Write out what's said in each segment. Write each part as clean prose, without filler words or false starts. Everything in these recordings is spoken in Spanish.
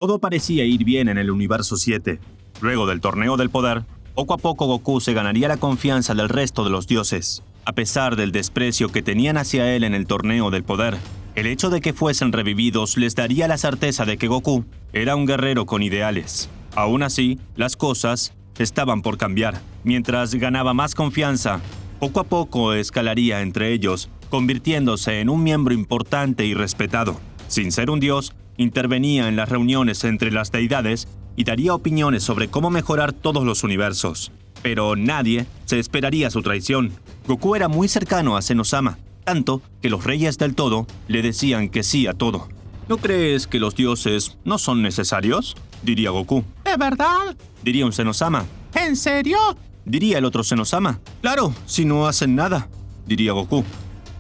Todo parecía ir bien en el Universo 7. Luego del Torneo del Poder, poco a poco Goku se ganaría la confianza del resto de los dioses. A pesar del desprecio que tenían hacia él en el Torneo del Poder, el hecho de que fuesen revividos les daría la certeza de que Goku era un guerrero con ideales. Aún así, las cosas estaban por cambiar. Mientras ganaba más confianza, poco a poco escalaría entre ellos, convirtiéndose en un miembro importante y respetado. Sin ser un dios, intervenía en las reuniones entre las deidades y daría opiniones sobre cómo mejorar todos los universos. Pero nadie se esperaría su traición. Goku era muy cercano a Zenosama, tanto que los reyes del todo le decían que sí a todo. ¿No crees que los dioses no son necesarios?, diría Goku. ¿De verdad? Diría un Zenosama. ¿En serio? Diría el otro Zenosama. Claro, si no hacen nada, diría Goku.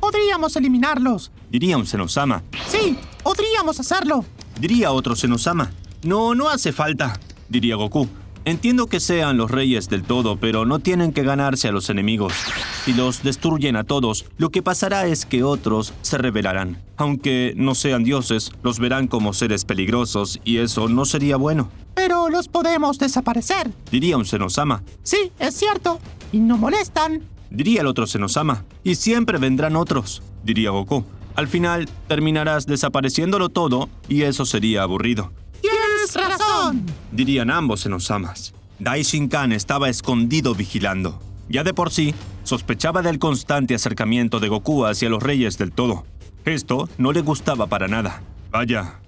Podríamos eliminarlos. Diría un Zenosama. Sí, podríamos hacerlo. Diría otro Zenosama. No hace falta, diría Goku. Entiendo que sean los reyes del todo, pero no tienen que ganarse a los enemigos. Si los destruyen a todos, lo que pasará es que otros se rebelarán. Aunque no sean dioses, los verán como seres peligrosos y eso no sería bueno. Pero los podemos desaparecer, diría un Zenosama. Sí, es cierto. Y no molestan, diría el otro Zenosama. Y siempre vendrán otros, diría Goku. Al final, terminarás desapareciéndolo todo y eso sería aburrido. ¡Tienes razón!, dirían ambos Zenosamas. Daishinkan estaba escondido vigilando. Ya de por sí, sospechaba del constante acercamiento de Goku hacia los reyes del todo. Esto no le gustaba para nada. Vaya,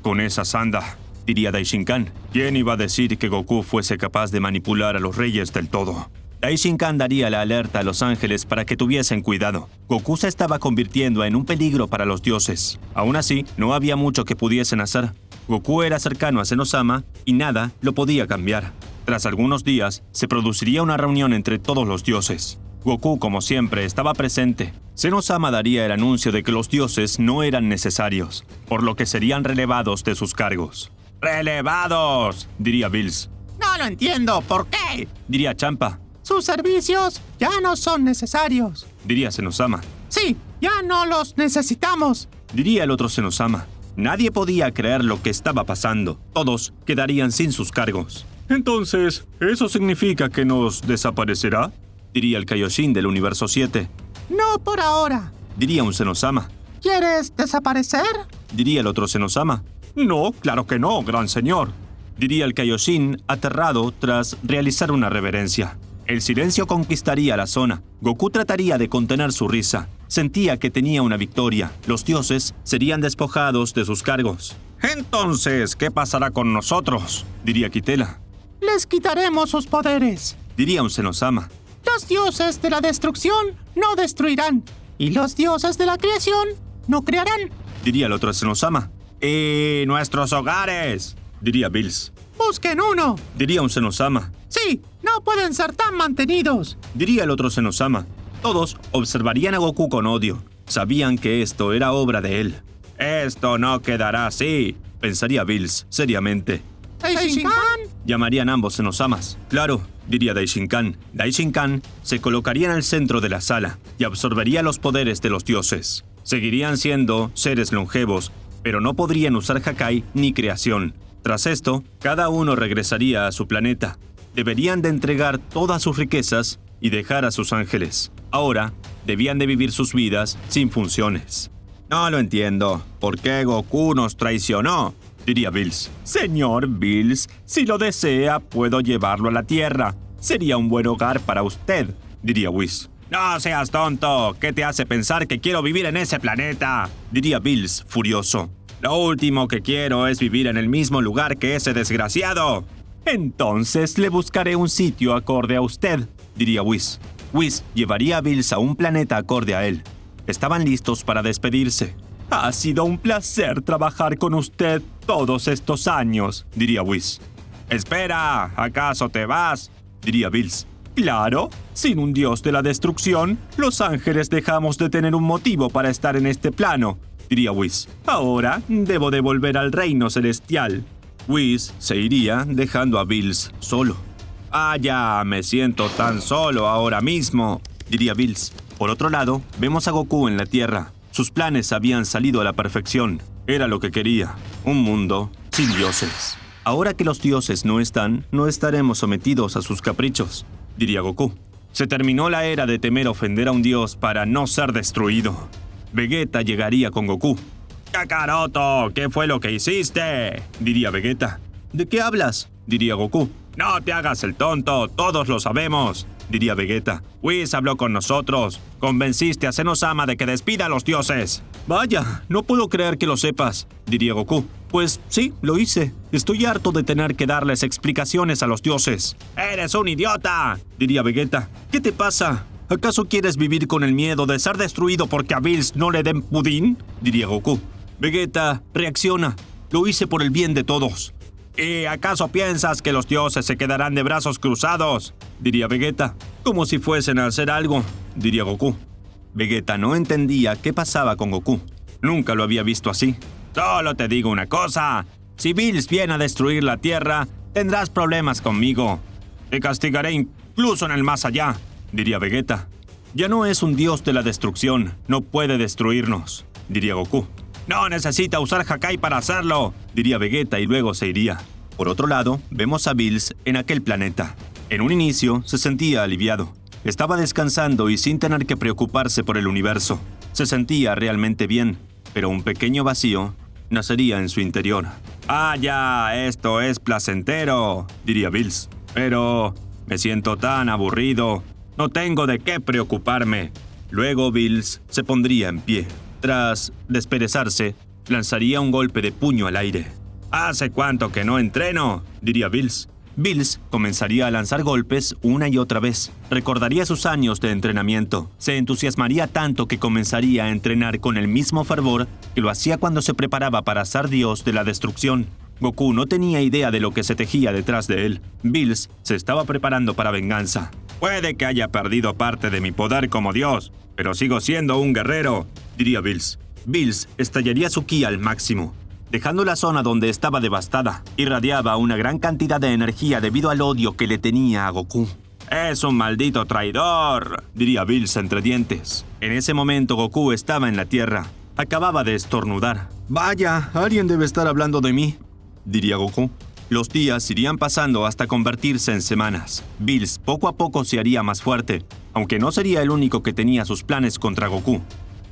con esa sanda, diría Daishinkan. ¿Quién iba a decir que Goku fuese capaz de manipular a los reyes del todo? Daishinkan daría la alerta a los ángeles para que tuviesen cuidado. Goku se estaba convirtiendo en un peligro para los dioses. Aún así, no había mucho que pudiesen hacer. Goku era cercano a Zenosama y nada lo podía cambiar. Tras algunos días, se produciría una reunión entre todos los dioses. Goku, como siempre, estaba presente. Zenosama daría el anuncio de que los dioses no eran necesarios, por lo que serían relevados de sus cargos. ¡Relevados!, diría Bills. No lo entiendo, ¿por qué?, diría Champa. Sus servicios ya no son necesarios, diría Zenosama. Sí, ya no los necesitamos, diría el otro Zenosama. Nadie podía creer lo que estaba pasando. Todos quedarían sin sus cargos. Entonces, ¿eso significa que nos desaparecerá?, diría el Kaioshin del Universo 7. No por ahora, diría un Zenosama. ¿Quieres desaparecer?, diría el otro Zenosama. No, claro que no, gran señor, diría el Kaioshin aterrado tras realizar una reverencia. El silencio conquistaría la zona. Goku trataría de contener su risa. Sentía que tenía una victoria. Los dioses serían despojados de sus cargos. Entonces, ¿qué pasará con nosotros?, diría Kitela. Les quitaremos sus poderes, diría un Zenosama. Los dioses de la destrucción no destruirán, y los dioses de la creación no crearán, diría el otro Zenosama. ¡Y nuestros hogares!, diría Bills. Busquen uno, diría un Zenosama. Sí, no pueden ser tan mantenidos, diría el otro Zenosama. Todos observarían a Goku con odio. Sabían que esto era obra de él. Esto no quedará así, pensaría Bills seriamente. ¿Daishinkan?, llamarían ambos Zenosamas. Claro, diría Daishinkan. Daishinkan se colocaría en el centro de la sala y absorbería los poderes de los dioses. Seguirían siendo seres longevos, pero no podrían usar Hakai ni creación. Tras esto, cada uno regresaría a su planeta. Deberían de entregar todas sus riquezas y dejar a sus ángeles. Ahora, debían de vivir sus vidas sin funciones. No lo entiendo. ¿Por qué Goku nos traicionó?, diría Bills. Señor Bills, si lo desea, puedo llevarlo a la Tierra. Sería un buen hogar para usted, diría Whis. No seas tonto. ¿Qué te hace pensar que quiero vivir en ese planeta?, diría Bills, furioso. Lo último que quiero es vivir en el mismo lugar que ese desgraciado. Entonces le buscaré un sitio acorde a usted, diría Whis. Whis llevaría a Bills a un planeta acorde a él. Estaban listos para despedirse. Ha sido un placer trabajar con usted todos estos años, diría Whis. Espera, ¿acaso te vas?, diría Bills. Claro, sin un dios de la destrucción, los ángeles dejamos de tener un motivo para estar en este plano, diría Whis. Ahora debo de volver al reino celestial. Whis se iría dejando a Bills solo. Ya me siento tan solo ahora mismo, diría Bills. Por otro lado, vemos a Goku en la Tierra. Sus planes habían salido a la perfección. Era lo que quería, un mundo sin dioses. Ahora que los dioses no están, no estaremos sometidos a sus caprichos, diría Goku. Se terminó la era de temer ofender a un dios para no ser destruido. Vegeta llegaría con Goku. «Kakaroto, ¿qué fue lo que hiciste?», diría Vegeta. «¿De qué hablas?», diría Goku. «No te hagas el tonto, todos lo sabemos», diría Vegeta. «Whis habló con nosotros. Convenciste a Zenosama de que despida a los dioses». «Vaya, no puedo creer que lo sepas», diría Goku. «Pues sí, lo hice. Estoy harto de tener que darles explicaciones a los dioses». «¡Eres un idiota!», diría Vegeta. «¿Qué te pasa? ¿Acaso quieres vivir con el miedo de ser destruido porque a Bills no le den pudín?», diría Goku. Vegeta, reacciona. Lo hice por el bien de todos. «¿Y acaso piensas que los dioses se quedarán de brazos cruzados?», diría Vegeta. «Como si fuesen a hacer algo», diría Goku. Vegeta no entendía qué pasaba con Goku. Nunca lo había visto así. «Solo te digo una cosa. Si Bills viene a destruir la Tierra, tendrás problemas conmigo. Te castigaré incluso en el más allá», diría Vegeta. «Ya no es un dios de la destrucción. No puede destruirnos», diría Goku. «No necesita usar Hakai para hacerlo», diría Vegeta y luego se iría. Por otro lado, vemos a Bills en aquel planeta. En un inicio, se sentía aliviado. Estaba descansando y sin tener que preocuparse por el universo. Se sentía realmente bien, pero un pequeño vacío nacería en su interior. «Ya, esto es placentero», diría Bills. «Pero me siento tan aburrido. No tengo de qué preocuparme». Luego Bills se pondría en pie. Tras desperezarse, lanzaría un golpe de puño al aire. «¿Hace cuánto que no entreno?», diría Bills. Bills comenzaría a lanzar golpes una y otra vez. Recordaría sus años de entrenamiento. Se entusiasmaría tanto que comenzaría a entrenar con el mismo fervor que lo hacía cuando se preparaba para ser dios de la destrucción. Goku no tenía idea de lo que se tejía detrás de él. Bills se estaba preparando para venganza. «Puede que haya perdido parte de mi poder como dios, pero sigo siendo un guerrero», diría Bills. Bills estallaría su ki al máximo, dejando la zona donde estaba devastada. Irradiaba una gran cantidad de energía debido al odio que le tenía a Goku. «Es un maldito traidor», diría Bills entre dientes. En ese momento Goku estaba en la Tierra. Acababa de estornudar. «Vaya, alguien debe estar hablando de mí», diría Goku. Los días irían pasando hasta convertirse en semanas. Bills poco a poco se haría más fuerte, aunque no sería el único que tenía sus planes contra Goku.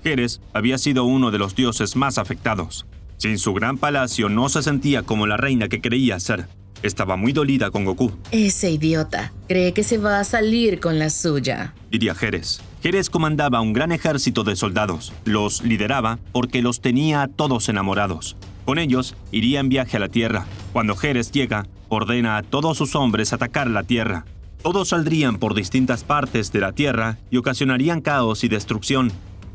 Heres había sido uno de los dioses más afectados. Sin su gran palacio no se sentía como la reina que creía ser. Estaba muy dolida con Goku. «Ese idiota cree que se va a salir con la suya», diría Heres. Heres comandaba un gran ejército de soldados. Los lideraba porque los tenía a todos enamorados. Con ellos, iría en viaje a la Tierra. Cuando Heres llega, ordena a todos sus hombres atacar la Tierra. Todos saldrían por distintas partes de la Tierra y ocasionarían caos y destrucción.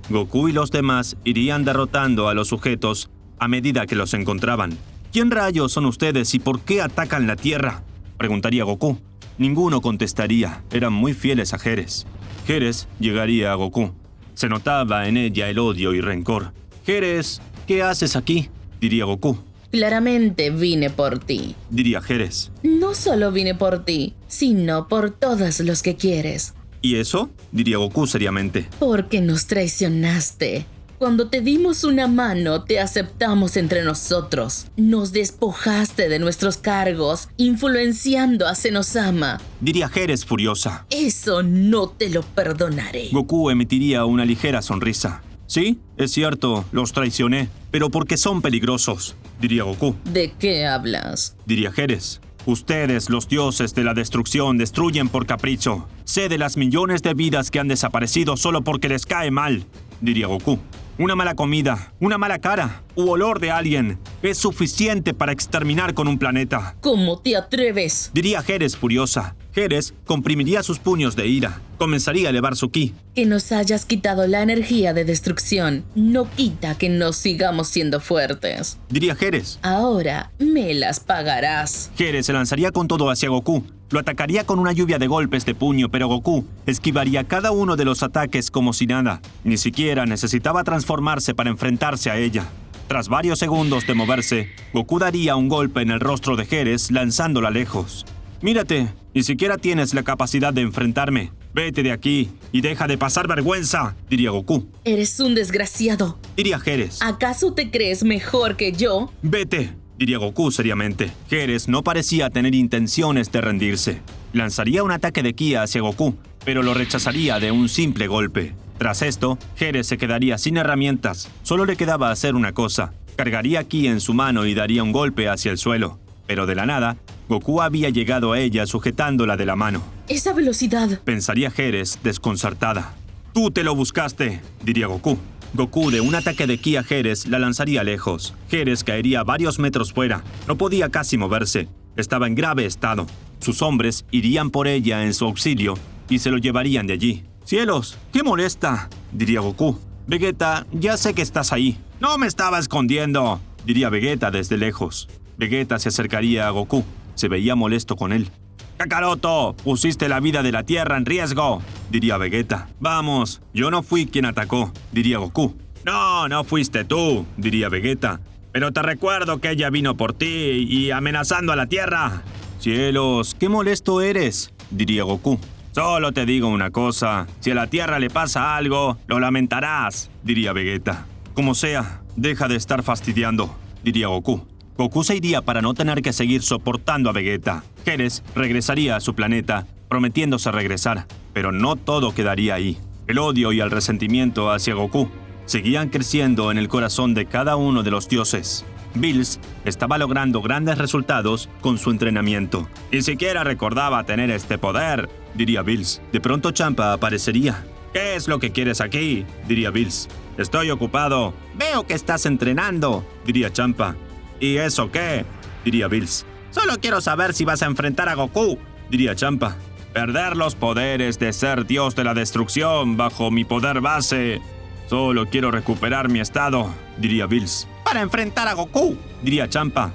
Goku y los demás irían derrotando a los sujetos a medida que los encontraban. «¿Quién rayos son ustedes y por qué atacan la Tierra?», preguntaría Goku. Ninguno contestaría, eran muy fieles a Heres. Heres llegaría a Goku. Se notaba en ella el odio y rencor. «Heres, ¿qué haces aquí?», diría Goku. «Claramente vine por ti», diría Heres. «No solo vine por ti, sino por todos los que quieres». «¿Y eso?», diría Goku seriamente. «Porque nos traicionaste. Cuando te dimos una mano, te aceptamos entre nosotros. Nos despojaste de nuestros cargos, influenciando a Zenosama», diría Heres furiosa. «Eso no te lo perdonaré». Goku emitiría una ligera sonrisa. «Sí, es cierto, los traicioné, pero porque son peligrosos», diría Goku. «¿De qué hablas?», diría Heres. «Ustedes, los dioses de la destrucción, destruyen por capricho. Sé de las millones de vidas que han desaparecido solo porque les cae mal», diría Goku. «Una mala comida, una mala cara u olor de alguien es suficiente para exterminar con un planeta». «¿Cómo te atreves?», diría Heres furiosa. Heres comprimiría sus puños de ira. Comenzaría a elevar su ki. «Que nos hayas quitado la energía de destrucción no quita que nos sigamos siendo fuertes», diría Heres. «Ahora me las pagarás». Heres se lanzaría con todo hacia Goku. Lo atacaría con una lluvia de golpes de puño, pero Goku esquivaría cada uno de los ataques como si nada. Ni siquiera necesitaba transformarse para enfrentarse a ella. Tras varios segundos de moverse, Goku daría un golpe en el rostro de Heres lanzándola lejos. «Mírate, ni siquiera tienes la capacidad de enfrentarme», Vete de aquí y deja de pasar vergüenza, diría Goku. Eres un desgraciado. Diría Geras. ¿Acaso te crees mejor que yo? Vete, diría Goku seriamente. Geras no parecía tener intenciones de rendirse. Lanzaría un ataque de ki hacia Goku, pero lo rechazaría de un simple golpe. Tras esto, Geras se quedaría sin herramientas. Solo le quedaba hacer una cosa. Cargaría ki en su mano y daría un golpe hacia el suelo. Pero de la nada, Goku había llegado a ella sujetándola de la mano. Esa velocidad. Pensaría Geras desconcertada. Tú te lo buscaste, diría Goku. Goku de un ataque de ki a Geras la lanzaría lejos. Geras caería varios metros fuera. No podía casi moverse. Estaba en grave estado. Sus hombres irían por ella en su auxilio y se lo llevarían de allí. ¡Cielos! ¡Qué molesta!, diría Goku. Vegeta, ya sé que estás ahí. No me estaba escondiendo, diría Vegeta desde lejos. Vegeta se acercaría a Goku. Se veía molesto con él. ¡Kakaroto! Pusiste la vida de la Tierra en riesgo, diría Vegeta. Vamos, yo no fui quien atacó, diría Goku. No, no fuiste tú, diría Vegeta. Pero te recuerdo que ella vino por ti y amenazando a la Tierra. Cielos, qué molesto eres, diría Goku. Solo te digo una cosa, si a la Tierra le pasa algo, lo lamentarás, diría Vegeta. Como sea, deja de estar fastidiando, diría Goku. Goku se iría para no tener que seguir soportando a Vegeta. Geras regresaría a su planeta, prometiéndose regresar, pero no todo quedaría ahí. El odio y el resentimiento hacia Goku seguían creciendo en el corazón de cada uno de los dioses. Bills estaba logrando grandes resultados con su entrenamiento. Ni siquiera recordaba tener este poder, diría Bills. De pronto Champa aparecería. ¿Qué es lo que quieres aquí?, diría Bills. Estoy ocupado. Veo que estás entrenando, diría Champa. ¿Y eso qué?, diría Bills. Solo quiero saber si vas a enfrentar a Goku, diría Champa. Perder los poderes de ser dios de la destrucción bajo mi poder base. Solo quiero recuperar mi estado, diría Bills. Para enfrentar a Goku, diría Champa.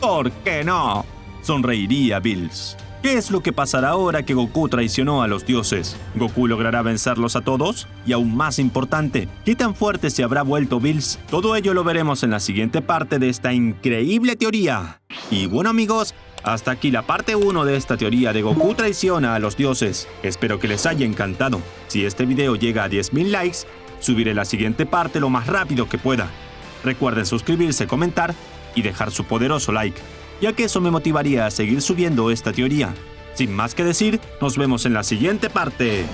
¿Por qué no?, sonreiría Bills. ¿Qué es lo que pasará ahora que Goku traicionó a los dioses? ¿Goku logrará vencerlos a todos? Y aún más importante, ¿qué tan fuerte se habrá vuelto Bills? Todo ello lo veremos en la siguiente parte de esta increíble teoría. Y bueno amigos, hasta aquí la parte 1 de esta teoría de Goku traiciona a los dioses. Espero que les haya encantado. Si este video llega a 10.000 likes, subiré la siguiente parte lo más rápido que pueda. Recuerden suscribirse, comentar y dejar su poderoso like, ya que eso me motivaría a seguir subiendo esta teoría. Sin más que decir, nos vemos en la siguiente parte.